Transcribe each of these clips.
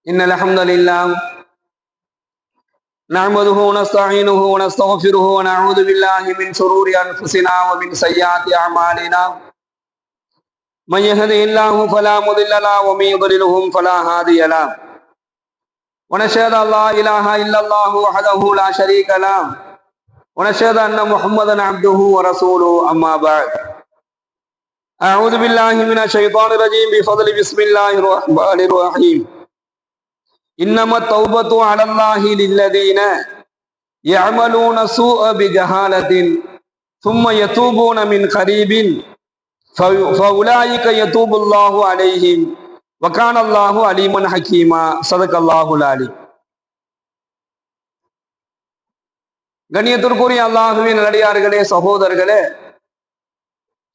إن الحمد لله نحمده ونستعينه ونستغفره ونعوذ بالله من شرور أنفسنا ومن سيئات أعمالنا من يهده الله فلا مضل له ومن يضلله فلا هادي له ونشهد أن لا إله إلا الله وحده لا شريك له ونشهد أن محمدا عبده ورسوله أما بعد أعوذ بالله من الشيطان الرجيم بفضل بسم الله الرحمن الرحيم إنما التوبة على الله للذين يعملون سوء بجهالة ثم يتوبون من قريب فأولئك يتوب الله عليهم وكان الله عليما حكيما صدق الله العليم. கண்ணியத்திற்குரிய அல்லாஹுவின் நல்லடியார்களே, சகோதரர்களே,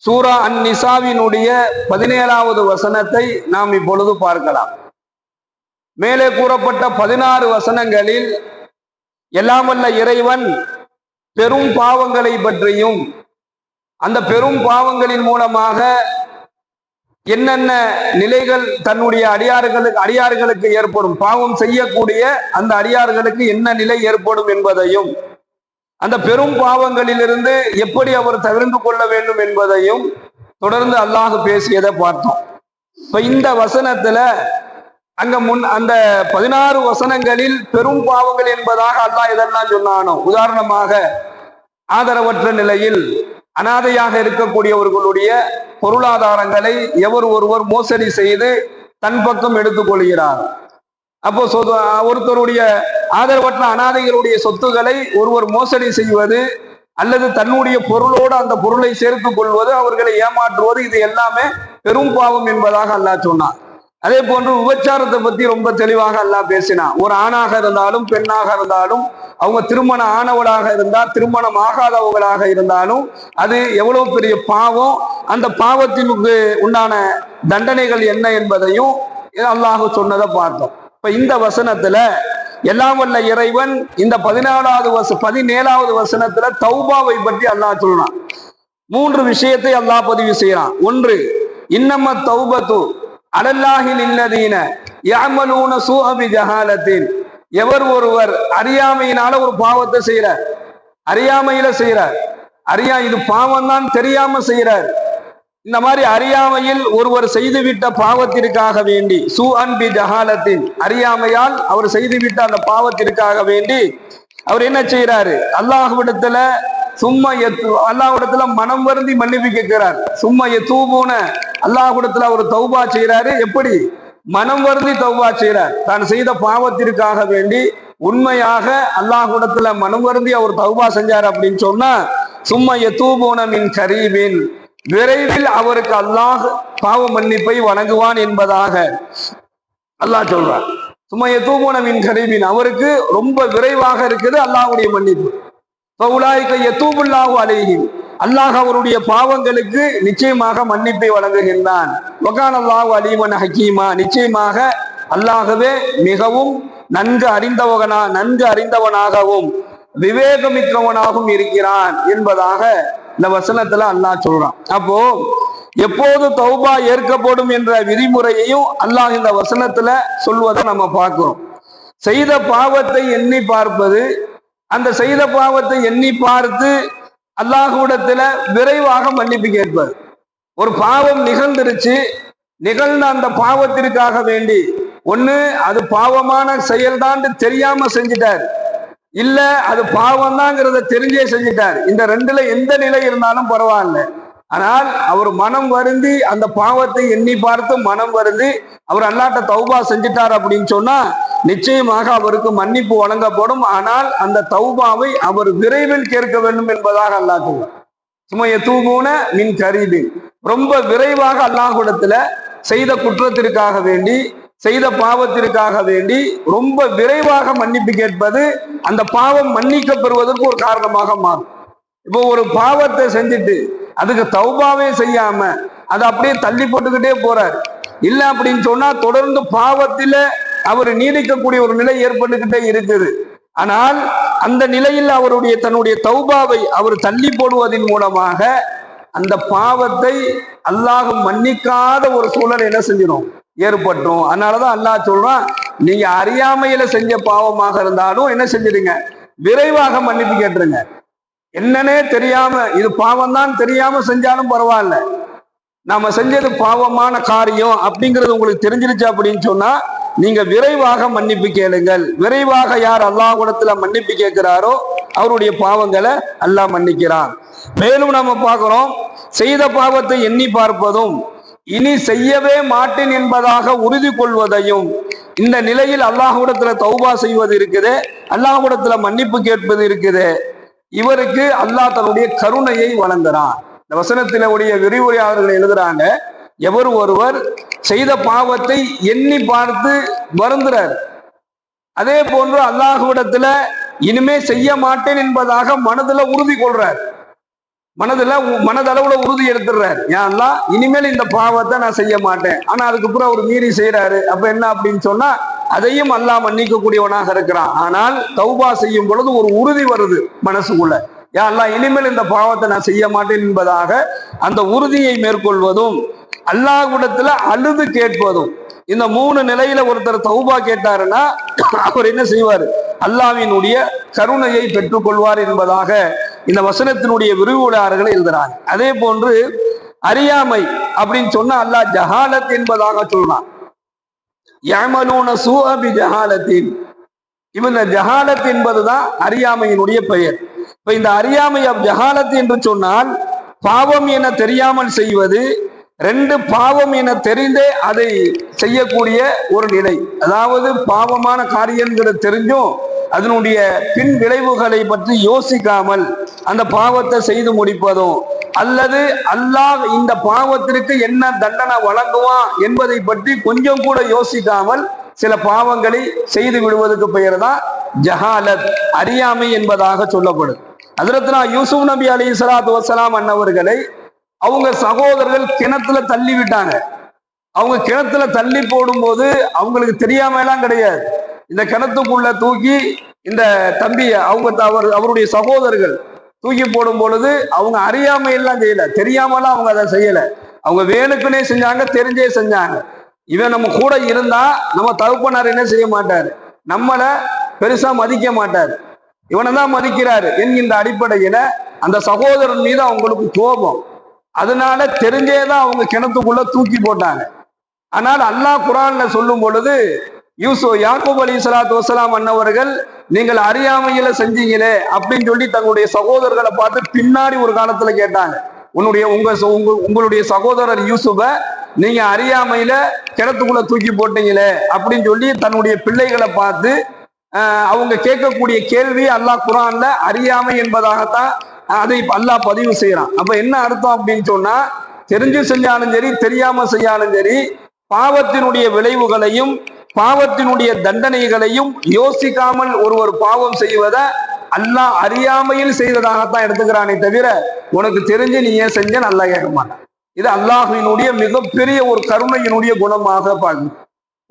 சூரா அன்-நிசாவினுடைய 17வது வசனத்தை நாம் இப்பொழுது பார்க்கலாம். மேலே கூறப்பட்ட 16 வசனங்களில் எல்லாம் வல்ல இறைவன் பெரும் பாவங்களை பற்றியும் அந்த பெரும் பாவங்களின் மூலமாக என்னென்ன நிலைகள் தன்னுடைய அடியார்களுக்கு ஏற்படும், பாவம் செய்யக்கூடிய அந்த அடியார்களுக்கு என்ன நிலை ஏற்படும் என்பதையும், அந்த பெரும் பாவங்களிலிருந்து எப்படி அவர் தவிர்த்து கொள்ள வேண்டும் என்பதையும் தொடர்ந்து அல்லாஹ் பேசியதை பார்த்தோம். இப்ப இந்த வசனத்துல அந்த 16 வசனங்களில் பெரும் பாவங்கள் என்பதாக அல்லாஹ் எதெல்லாம் சொன்னானோ, உதாரணமாக ஆதரவற்ற நிலையில் அனாதையாக இருக்கக்கூடியவர்களுடைய பொருளாதாரங்களை ஒருவர் மோசடி செய்து தன் பக்கம் எடுத்துக்கொள்கிறார். அப்போ ஒருத்தருடைய ஆதரவற்ற அனாதைகளுடைய சொத்துக்களை ஒருவர் மோசடி செய்வது அல்லது தன்னுடைய பொருளோடு அந்த பொருளை சேர்த்துக் கொள்வது, அவர்களை ஏமாற்றுவது, இது எல்லாமே பெரும் பாவம் என்பதாக அல்லாஹ் சொன்னார். அதே போன்று விபச்சாரத்தை பத்தி ரொம்ப தெளிவாக அல்லாஹ் பேசினான். ஒரு ஆணாக இருந்தாலும் பெண்ணாக இருந்தாலும், அவங்க திருமணம் ஆனவளாக இருந்தால் திருமணம் ஆகாதவங்களாக இருந்தாலும் அது எவ்வளவு பெரிய பாவம், அந்த பாவத்தினுக்கு உண்டான தண்டனைகள் என்ன என்பதையும் அல்லாஹ் சொன்னதை பார்த்தோம். இப்ப இந்த வசனத்துல எல்லாம் வல்ல இறைவன் இந்த 17வது வசனத்துல தௌபாவை பற்றி அல்லாஹ் சொல்றான். 3 விஷயத்தை அல்லாஹ் பதிவு செய்யறான். ஒன்று, இன்னம தௌபத்து அலல்லாஹில் இல்லதீன யஅமலூன சூஅ பிஜஹாலத்தின், ஒருவர் அறியாமையினால ஒரு பாவத்தை செய்யறார், அறியாமையில செய்யறார், இது பாவம் தான் தெரியாம செய்யறார். இந்த மாதிரி அறியாமையில் ஒருவர் செய்துவிட்ட பாவத்திற்காக வேண்டி, சூஅன் பிஜஹாலத்தின், அறியாமையால் அவர் செய்துவிட்ட அந்த பாவத்திற்காக வேண்டி அவர் என்ன செய்யறாரு, அல்லாஹ்விடத்துல அல்லாஹ்விடத்துல மனம் வருந்தி மன்னிப்பு கேட்கிறார். சும்மா எத்தூபூன, அல்லாஹ்விடத்துல அவர் தௌபா செய்யறாரு. எப்படி? மனம் வருந்தி தௌபா செய்யறார். தான் செய்த பாவத்திற்காக வேண்டி உண்மையாக அல்லாஹ்விடத்துல மனம் வருந்தி அவர் தௌபா செஞ்சார் அப்படின்னு சொன்னா, சும்மா எத்தூபூன மின் கரீபின், விரைவில் அவருக்கு அல்லாஹ் பாவ மன்னிப்பை வழங்குவான் என்பதாக அல்லாஹ் சொல்றார். சும்மா எத்தூபூன மின் கரீபின், அவருக்கு ரொம்ப விரைவாக இருக்குது அல்லாஹ்வுடைய மன்னிப்பு. அல்லாஹ் அவருடைய பாவங்களுக்கு நிச்சயமாக மன்னிப்பை வழங்குகின்றான். வகான அல்லாஹு அலீமன் ஹக்கீமா, நிச்சயமாக அல்லாஹவே மிகவும் நன்கு அறிந்தவனாகவும் விவேகமிக்கவனாகவும் இருக்கிறான் என்பதாக இந்த வசனத்துல அல்லாஹ் சொல்றான். அப்போ எப்போது தௌபா ஏற்கப்படும் என்ற விதிமுறையையும் அல்லாஹ் இந்த வசனத்துல சொல்வதை நம்ம பார்க்கிறோம். செய்த பாவத்தை எண்ணி பார்ப்பது, அந்த செய்த பாவத்தை எண்ணி பார்த்து அல்லாஹ்விடத்துல விரைவாக மன்னிப்பு கேட்பது. ஒரு பாவம் நிகழ்ந்த அந்த பாவத்திற்காக வேண்டி, ஒண்ணு அது பாவமான செயல்தான் தெரியாம செஞ்சிட்டார், இல்ல அது பாவம் தான்ங்கிறத தெரிஞ்சே செஞ்சிட்டார். இந்த 2ல எந்த நிலை இருந்தாலும் பரவாயில்ல. ஆனால் அவர் மனம் வருந்தி அந்த பாவத்தை எண்ணி பார்த்து மனம் வருந்தி அவர் அல்லாஹ்ட்ட தௌபா செஞ்சிட்டார் அப்படின்னு சொன்னா நிச்சயமாக அவருக்கு மன்னிப்பு வழங்கப்படும். ஆனால் அந்த தௌபாவை அவர் விரைவில் கேட்க வேண்டும் என்பதாக அல்லாஹ் சொல்றார். சும்மா எத்தூபூன மின் கரீபின், ரொம்ப விரைவாக அல்லாஹ்விடத்துல செய்த குற்றத்திற்காக வேண்டி, செய்த பாவத்திற்காக வேண்டி ரொம்ப விரைவாக மன்னிப்பு கேட்பது அந்த பாவம் மன்னிக்கப்படுவதற்கு ஒரு காரணமாக மாறும். இப்போ ஒரு பாவத்தை செஞ்சுட்டு அதுக்கு தௌபாவே செய்யாம அதை அப்படியே தள்ளி போட்டுக்கிட்டே போறார், இல்ல அப்படின்னு சொன்னா தொடர்ந்து பாவத்தில அவர் நீடிக்கக்கூடிய ஒரு நிலை ஏற்பட்டுக்கிட்டே இருக்குது. ஆனால் அந்த நிலையில் தன்னுடைய தௌபாவை அவர் தள்ளி போடுவதன் மூலமாக அந்த பாவத்தை அல்லாஹ் மன்னிக்காத ஒரு சூழல் என்ன செஞ்சிடும், ஏற்பட்டுரும். அதனாலதான் அல்லாஹ் சொல்றான், நீங்க அறியாமையில செஞ்ச பாவமாக இருந்தாலும் என்ன செஞ்சிடுங்க, விரைவாக மன்னிப்பு கேட்டுருங்க. என்னன்னே தெரியாம இது பாவம் தான் தெரியாம செஞ்சாலும் பரவாயில்ல, நாம செஞ்சது பாவமான காரியம் அப்படிங்கிறது உங்களுக்கு தெரிஞ்சிருச்சு அப்படின்னு சொன்னா நீங்க விரைவாக மன்னிப்பு கேளுங்கள். விரைவாக யார் அல்லாஹ்விடத்துல மன்னிப்பு கேட்கிறாரோ அவருடைய பாவங்களை அல்லாஹ் மன்னிக்கிறான். மேலும் நாம பார்க்கிறோம், செய்த பாவத்தை எண்ணி பார்ப்பதும் இனி செய்யவே மாட்டேன் என்பதாக உறுதி கொள்வதையும், இந்த நிலையில் அல்லாஹ்விடத்துல தௌபா செய்வது இருக்குது, அல்லாஹ்விடத்துல மன்னிப்பு கேட்பது இருக்குது, இவருக்கு அல்லாஹ் தன்னுடைய கருணையை வழங்குறான். இந்த வசனத்தில உடைய விரிவுரையாளர்கள் எழுதுறாங்க, எவர் ஒருவர் செய்த பாவத்தை எண்ணி பார்த்து வருந்துறார், அதே போன்று அல்லாஹ்விடத்துல இனிமே செய்ய மாட்டேன் என்பதாக மனதுல உறுதி கொள்றார், மனதளவுல உறுதி எடுத்துடுறாரு, ஏன் அல்லாஹ் இனிமேல் இந்த பாவத்தை நான் செய்ய மாட்டேன். ஆனா அதுக்கப்புறம் அவர் மீறி செய்யறாரு, அப்ப என்ன அப்படின்னு சொன்னா அதையும் அல்லாஹ் மன்னிக்க கூடியவனாக இருக்கிறான். ஆனால் தௌபா செய்யும் பொழுது ஒரு உறுதி வருது மனசுக்குள்ள, யா அல்லாஹ் இனிமேல் இந்த பாவத்தை நான் செய்ய மாட்டேன் என்பதாக அந்த உறுதியை மேற்கொள்வதும், அல்லாஹ்விடத்துல அழுது கேட்பதும். இந்த மூணு நிலையில ஒருத்தர் தௌபா கேட்டாருன்னா அவர் என்ன செய்வார், அல்லாஹ்வினுடைய கருணையை பெற்றுக்கொள்வார் என்பதாக இந்த வசனத்தினுடைய விரிவுரையாளர்களை எழுதுறாங்க. அதே போன்று அறியாமை அப்படின்னு சொன்னா அல்லாஹ் ஜஹாலத் என்பதாக சொல்றான். யஅமலூன ஸூஅ பிஜஹாலத்தின், இந்த ஜஹாலத் என்பதுதான் அறியாமையினுடைய பெயர். இப்ப இந்த அறியாமை ஜஹாலத் என்று சொன்னால் பாவம் என தெரியாமல் செய்வது, ரெண்டு பாவம் என தெரிந்தே அதை செய்யக்கூடிய ஒரு நிலை. அதாவது பாவமான காரியங்கிறது தெரிஞ்சும் அதனுடைய பின் விளைவுகளை பற்றி யோசிக்காமல் அந்த பாவத்தை செய்து முடிப்பதும், அல்லது அல்லாஹ் இந்த பாவத்திற்கு என்ன தண்டனை வழங்குவான் என்பதை பற்றி கொஞ்சம் கூட யோசிக்காமல் சில பாவங்களை செய்து விடுவதற்கு பெயர் தான் ஜஹாலத், அறியாமை என்பதாக சொல்லப்படும். ஹஜ்ரத்னா யூசுப் நபி அலைஹிஸ்ஸலாத்து வஸ்ஸலாம் அன்னவர்களை அவங்க சகோதரர்கள் கிணத்துல தள்ளி விட்டாங்க. அவங்க கிணத்துல தள்ளி போடும்போது அவங்களுக்கு தெரியாம எல்லாம் கிடையாது, இந்த கிணத்துக்குள்ள தூக்கி இந்த தம்பிய அவருடைய சகோதரர்கள் தூக்கி போடும் பொழுது அவங்க அறியாமை எல்லாம் செய்யல, தெரியாமலாம் அவங்க அதை செய்யல, அவங்க வேணுக்குன்னே செஞ்சாங்க, தெரிஞ்சே செஞ்சாங்க. இவன் நம்ம கூட இருந்தா நம்ம தகப்பனார் என்ன செய்ய மாட்டாரு, நம்மள பெருசா மதிக்க மாட்டாரு, இவனை தான் மதிக்கிறாரு என்கின்ற அடிப்படையில அந்த சகோதரன் மீது அவங்களுக்கு கோபம், அதனால தெரிஞ்சேதான் அவங்க கிணத்துக்குள்ள தூக்கி போட்டாங்க. ஆனால் அல்லாஹ் குர்ஆன்ல சொல்லும் பொழுது யாக்கூப் அலைஹிஸ்ஸலாத்து வஸ்ஸலாம் அன்னவர்கள் நீங்கள் அறியாமையில செஞ்சீங்களே அப்படின்னு சொல்லி தங்களுடைய சகோதரர்களை பார்த்து பின்னாடி ஒரு காலத்துல கேட்டாங்க, உங்களுடைய சகோதரர் யூசுஃபை நீங்க அறியாமையில கிணத்துக்குள்ள தூக்கி போட்டீங்களே அப்படின்னு சொல்லி தன்னுடைய பிள்ளைகளை பார்த்து அவங்க கேட்கக்கூடிய கேள்வி அல்லாஹ் குர்ஆன்ல அறியாமை என்பதாகத்தான் அதை அல்லாஹ் பதிவு செய்யறான். அப்ப என்ன அர்த்தம் அப்படின்னு சொன்னா, தெரிஞ்சு செஞ்சாலும் சரி தெரியாம செய்யாலும் சரி பாவத்தினுடைய விளைவுகளையும் பாவத்தினுடைய தண்டனைகளையும் யோசிக்காமல் ஒருவர் பாவம் செய்வதை அல்லாஹ் அறியாமையில் செய்ததாகத்தான் எடுத்துக்கிறானே தவிர உனக்கு தெரிஞ்சு நீ ஏன் செஞ்ச நல்லா கேட்க மாட்டான். இது அல்லாஹ்வினுடைய மிகப்பெரிய ஒரு கருணையினுடைய குணமாக பார்க்கணும்.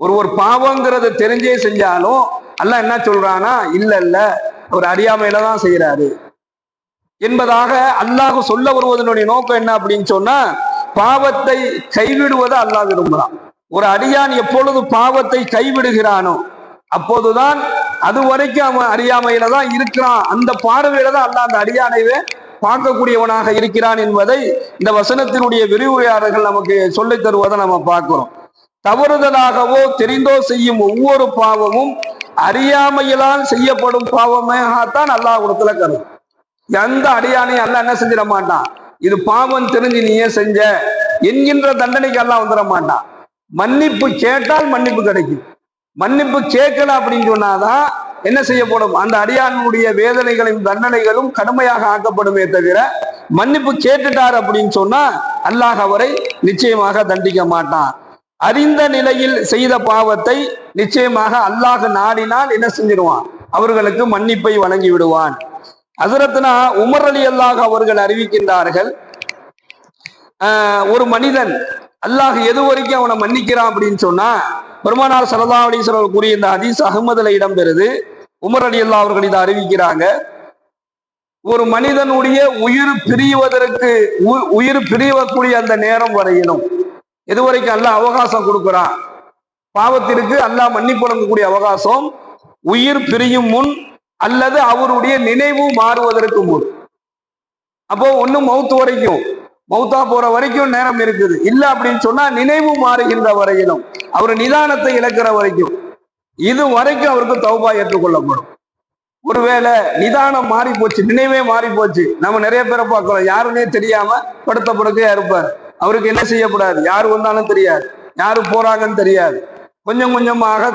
ஒரு பாவங்கிறத தெரிஞ்சே செஞ்சாலும் அல்லாஹ் என்ன சொல்றானா, இல்ல அவர் அறியாமையில தான் செய்யறாரு என்பதாக அல்லாஹ் சொல்ல வருவதனுடைய நோக்கம் என்ன அப்படின்னு சொன்னா, பாவத்தை கைவிடுவதை அல்லாஹ் விரும்புகிறான். ஒரு அடியான் எப்பொழுது பாவத்தை கைவிடுகிறானோ அப்போதுதான் அது வரைக்கும் அவன் அறியாமையில தான் இருக்கிறான், அந்த பார்வையில தான் அல்லாஹ் அந்த அடியானைவே பார்க்கக்கூடியவனாக இருக்கிறான் என்பதை இந்த வசனத்தினுடைய விரிவுரையாளர்கள் நமக்கு சொல்லித் தருவதை நம்ம பார்க்கிறோம். தவறுதலாகவோ தெரிந்தோ செய்யும் ஒவ்வொரு பாவமும் அறியாமையிலால் செய்யப்படும் பாவமாகத்தான் அல்லாஹ்விடத்துல கருது. எந்த அடியானையும் அல்லாஹ் என்ன செஞ்சிட மாட்டான், இது பாவம் தெரிஞ்சு நீ ஏன் செஞ்ச என்கின்ற தண்டனைக்கு அல்லாஹ் வந்துட மாட்டான். மன்னிப்பு கேட்டால் மன்னிப்பு கிடைக்கும், மன்னிப்பு கேட்கல அப்படின்னு சொன்னாதான் என்ன செய்யப்படும், அந்த அடியானுடைய வேதனைகளும் தண்டனைகளும் கடுமையாக ஆக்கப்படுமே தவிர மன்னிப்பு கேட்டுட்டார் அப்படின்னு சொன்னா அல்லாஹ் அவரை நிச்சயமாக தண்டிக்க மாட்டான். அறிந்த நிலையில் செய்த பாவத்தை நிச்சயமாக அல்லாஹ் நாடினால் என்ன செஞ்சிடுவான், அவர்களுக்கு மன்னிப்பை வழங்கி விடுவான். ஹஜ்ரத்னா உமர் ரலியல்லாஹு அவர்கள் அறிவிக்கின்றார்கள், ஒரு மனிதன் அல்லாஹ் எது வரைக்கும் அவனை மன்னிக்கிறான் அப்படின்னு சொன்னா, பெருமானார் ஸல்லல்லாஹு அலைஹி வஸல்லம் கூறிய இந்த ஹதீஸ் அஹ்மதுல இடம்பெறுது. உமர் ரலியல்லாஹு அவர்கள் இதை அறிவிக்கிறாங்க, ஒரு மனிதனுடைய உயிர் பிரியக்கூடிய அந்த நேரம் வரையிலும் எதுவரைக்கும் அல்லாஹ் அவகாசம் கொடுக்கிறான். பாவத்திற்கு அல்லாஹ் மன்னிப்பு வழங்கக்கூடிய அவகாசம் உயிர் பிரியும் முன் அல்லது அவருடைய நினைவு மாறுவதற்கு முன். அப்போ ஒன்னும் மௌத்து வரைக்கும், மௌத்தா போற வரைக்கும் நேரம் இருக்குது. இல்ல அப்படின்னு சொன்னா நினைவு மாறுகின்ற வரையிலும், அவர் நிதானத்தை இழக்கிற வரைக்கும், இது வரைக்கும் அவருக்கு தௌபா ஏற்றுக்கொள்ளப்படும். ஒருவேளை நிதானம் மாறி போச்சு, நினைவே மாறி போச்சு. நம்ம நிறைய பேரை பார்க்கிறோம், யாருன்னே தெரியாம படுத்த படுக்கையா இருப்பார். அவருக்கு என்ன செய்யக்கூடாது, யாரு வந்தாலும் தெரியாது, யாரு போறாங்கன்னு தெரியாது. கொஞ்சம் கொஞ்சமாக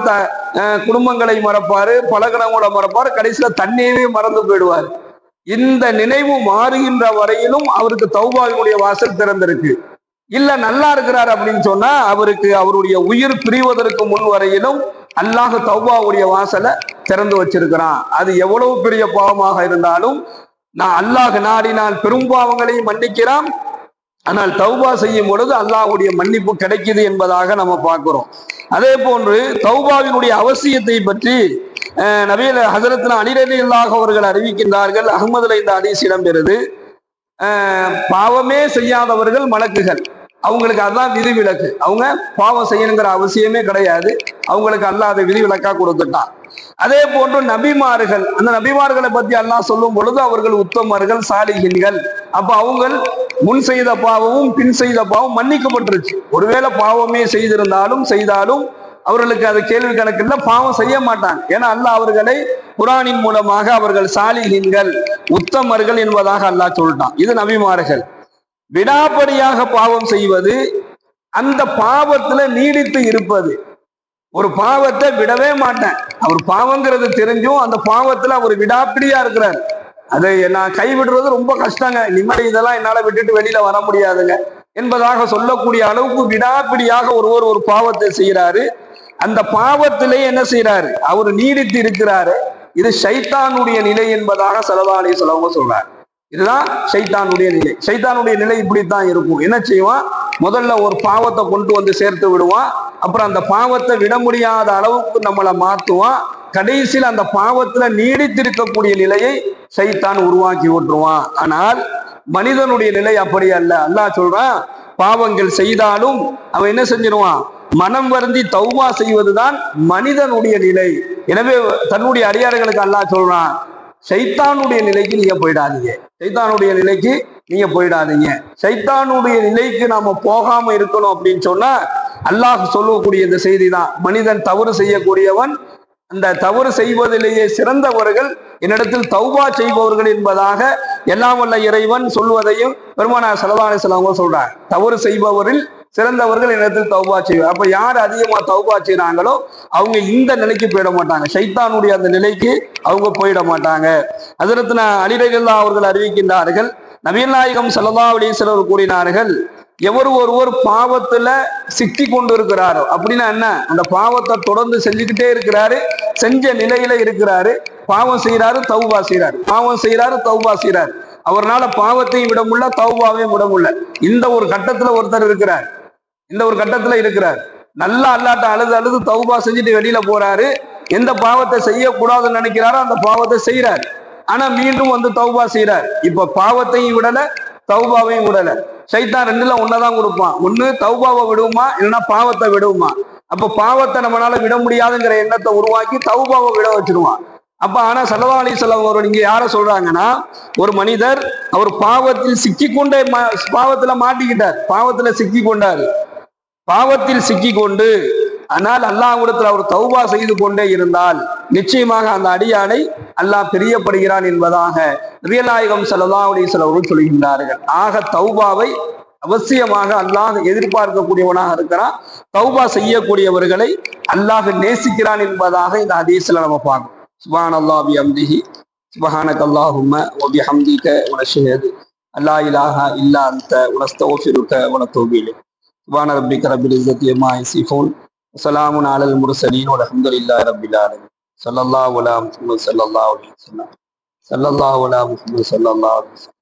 குடும்பங்களை மறப்பாரு, பழகினவங்கள மறப்பாரு, கடைசியில தண்ணியவே மறந்து போயிடுவார். இந்த நினைவு மாறுகின்ற வரையிலும் அவருக்கு தௌபாவினுடைய வாசல் திறந்திருக்கு. இல்ல நல்லா இருக்கிறார் அப்படின்னு சொன்னா அவருக்கு அவருடைய உயிர் பிரிவதற்கு முன் வரையிலும் அல்லாஹ் தௌபாவுடைய வாசலை திறந்து வச்சிருக்கிறான். அது எவ்வளவு பெரிய பாவமாக இருந்தாலும் அல்லாஹ் நாடினால் பெரும் பாவங்களையும் மன்னிக்கிறான். ஆனால் தௌபா செய்யும் பொழுது அல்லாஹுடைய மன்னிப்பு கிடைக்குது என்பதாக நம்ம பார்க்கிறோம். அதே போன்று தௌபாவினுடைய அவசியத்தை பற்றி நபிகள் ஹஸரத்னா அலி ரலியல்லாஹு அவர்கள் அறிவிக்கின்றார்கள். அஹ்மதுல இந்த ஹதீஸ் இடம்பெறுது. பாவமே செய்யாதவர்கள் மலக்குகள், அவங்களுக்கு அதான் விதிவிலக்கு. அவங்க பாவம் செய்யணுங்கிற அவசியமே கிடையாது, அவங்களுக்கு அல்லாஹ் அதை விதிவிலக்கா கொடுத்துட்டான். அதே போன்று நபிமார்கள், அந்த நபிமார்களை பத்தி அல்லாஹ் சொல்லும் பொழுது அவர்கள் உத்தமர்கள், சாலிஹீன்கள். அப்ப அவங்க முன் செய்த பாவமும் பின் செய்த பாவம் மன்னிக்கப்பட்டுருச்சு. ஒருவேளை பாவமே செய்தாலும் அவர்களுக்கு அது கேள்வி கணக்கு இல்லை, பாவம் செய்ய மாட்டாங்க. ஏன்னா அல்லாஹ் அவர்களை குர்ஆனின் மூலமாக அவர்கள் சாலிஹீன்கள், உத்தமர்கள் என்பதாக அல்லாஹ் சொல்லிட்டான். இது நபிமார்கள். விடாப்படியாக பாவம் செய்வது, அந்த பாவத்துல நீடித்து இருப்பது. ஒரு பாவத்தை விடவே மாட்டேன், அவர் பாவங்கிறது தெரிஞ்சும் அந்த பாவத்துல அவர் விடாப்பிடியா இருக்கிறார். அதை நான் கைவிடுறது ரொம்ப கஷ்டங்க, நிம்மதி இதெல்லாம் என்னால விட்டுட்டு வெளியில வர முடியாதுங்க என்பதாக சொல்லக்கூடிய அளவுக்கு விடாப்பிடியாக ஒருவர் ஒரு பாவத்தை செய்யறாரு. அந்த பாவத்திலே என்ன செய்யறாரு, அவர் நீடித்து இருக்கிறாரு. இது ஷைத்தானுடைய நிலை என்பதாக ஸல்லல்லாஹு அலைஹி வஸல்லம் சொல்றாரு. இதுதான் ஷைத்தானுடைய நிலை. ஷைத்தானுடைய நிலை இப்படித்தான் இருக்கும். என்ன செய்வான், முதல்ல ஒரு பாவத்தை கொண்டு வந்து சேர்த்து விடுவான், அப்புறம் அந்த பாவத்தை விட முடியாத அளவுக்கு நம்மளை மாத்துவான். கடைசியில் அந்த பாவத்துல நீடித்திருக்கக்கூடிய நிலையை ஷைத்தான் உருவாக்கி விட்டுருவான். ஆனால் மனிதனுடைய நிலை அப்படி அல்ல. அல்லாஹ் சொல்றான், பாவங்கள் செய்தாலும் அவன் என்ன செஞ்சிருவான், மனம் வருந்தி தௌபா செய்வதுதான் மனிதனுடைய நிலை. எனவே தன்னுடைய அடியார்களுக்கு அல்லாஹ் சொல்றான், ஷைத்தானுடைய நிலைக்கு நீங்க போயிடாதீங்க, ஷைத்தானுடைய நிலைக்கு நீங்க போயிடாதீங்க. ஷைத்தானுடைய நிலைக்கு நாம போகாம இருக்கணும் அப்படின்னு சொன்னா அல்லாஹ் சொல்லக்கூடிய இந்த செய்தி தான். மனிதன் தவறு செய்யக்கூடியவன், அந்த தவறு செய்வதிலேயே சிறந்தவர்கள் என்னிடத்தில் தௌபா செய்பவர்கள் என்பதாக எல்லாம் வல்ல இறைவன் சொல்வதையும் பெருமானார் ஸல்லல்லாஹு அலைஹி வஸல்லம் சொல்றாங்க. தவறு செய்பவரில் சிறந்தவர்கள் என்னிடத்தில் தௌபா செய்வார். அப்ப யார் அதிகமா தௌபா செய்யறாங்களோ அவங்க இந்த நிலைக்கு போயிட மாட்டாங்க, ஷைத்தானுடைய அந்த நிலைக்கு அவங்க போயிட மாட்டாங்க. ஹஸரத்னா அலி ரலியல்லாஹு அவர்கள் அறிவிக்கின்றார்கள், நபிகள் நாயகம் ஸல்லல்லாஹு அலைஹி வஸல்லம் கூறினார்கள், எவர் ஒருவர் பாவத்துல சிக்கி கொண்டு இருக்கிறாரோ, அப்படின்னா என்ன, அந்த பாவத்தை தொடர்ந்து செஞ்சுக்கிட்டே இருக்கிறாரு, செஞ்ச நிலையில இருக்கிறாரு, பாவம் செய்யறாரு தௌபா செய்யறாரு, பாவம் செய்யறாரு தௌபா செய்யறாரு, அவர்னால பாவத்தையும் விட முடியல தௌபாவையும் விட முடியல. இந்த ஒரு கட்டத்துல ஒருத்தர் இருக்கிறார், இந்த ஒரு கட்டத்துல இருக்கிறார், நல்லா அல்லாட்ட அழுது தௌபா செஞ்சுட்டு வெளியில போறாரு. எந்த பாவத்தை செய்யக்கூடாதுன்னு நினைக்கிறாரோ அந்த பாவத்தை செய்யறாரு, ஆனா மீண்டும் வந்து தௌபா செய்யறார். இப்ப பாவத்தையும் விடல தௌபாவையும் விடல. ஷைத்தான் ரெண்டுல ஒன்னதான் கொடுப்பான், ஒண்ணு தௌபாவை விடுமா இல்லைன்னா பாவத்தை விடுமா. அப்ப பாவத்தை நம்மளால விட முடியாதுங்கிற எண்ணத்தை உருவாக்கி தௌபாவை விட வச்சிருவான். அப்ப ஆனா ஸல்லல்லாஹு அலைஹி வஸல்லம் அவர்கள் இங்க யார சொல்றாங்கன்னா, ஒரு மனிதர் அவர் பாவத்தில் சிக்கிக்கொண்டே பாவத்துல மாட்டிக்கிட்டார், பாவத்துல சிக்கி கொண்டாரு, பாவத்தில் சிக்கி கொண்டு ஆனால் அல்லாஹ்விடத்தில் அவர் தௌபா செய்து கொண்டே இருந்தால் நிச்சயமாக அந்த அடியானை அல்லாஹ் பிரியப்படுகிறான் என்பதாக நபிகள் நாயகம் ஸல்லல்லாஹு அலைஹி வஸல்லம் அவர்கள் சொல்கின்றார்கள். ஆக தௌபாவை அவசியமாக அல்லாஹ் எதிர்பார்க்கக்கூடியவனாக இருக்கிறான். தௌபா செய்யக்கூடியவர்களை அல்லாஹ் நேசிக்கிறான் என்பதாக இந்த ஹதீஸ்ல நம்ம பார்க்கணும். சுப்ஹானல்லாஹி பிஹம்திஹி சுப்ஹானக்கல்லாஹும்ம வ பிஹம்திக வ நஷ்ஹது அல்லா இலாஹா இல்லா அன்த வ நஸ்தக்ஃபிருக வ நதூபு இலைக். சுப்ஹான ரப்பிக ரப்பில் இஸ்ஸத்தி அம்மா யசிஃபூன் வ ஸலாமுன் அலல் முர்ஸலீன் வல்ஹம்துலில்லாஹி ரப்பில் ஆலமீன். ஸல்லல்லாஹு அலா முஹம்மத் ஸல்லல்லாஹு அலைஹி வஸல்லம். ஸல்லல்லாஹு அலா முஹம்மத் ஸல்லல்லாஹு அலைஹி வஸல்லம்.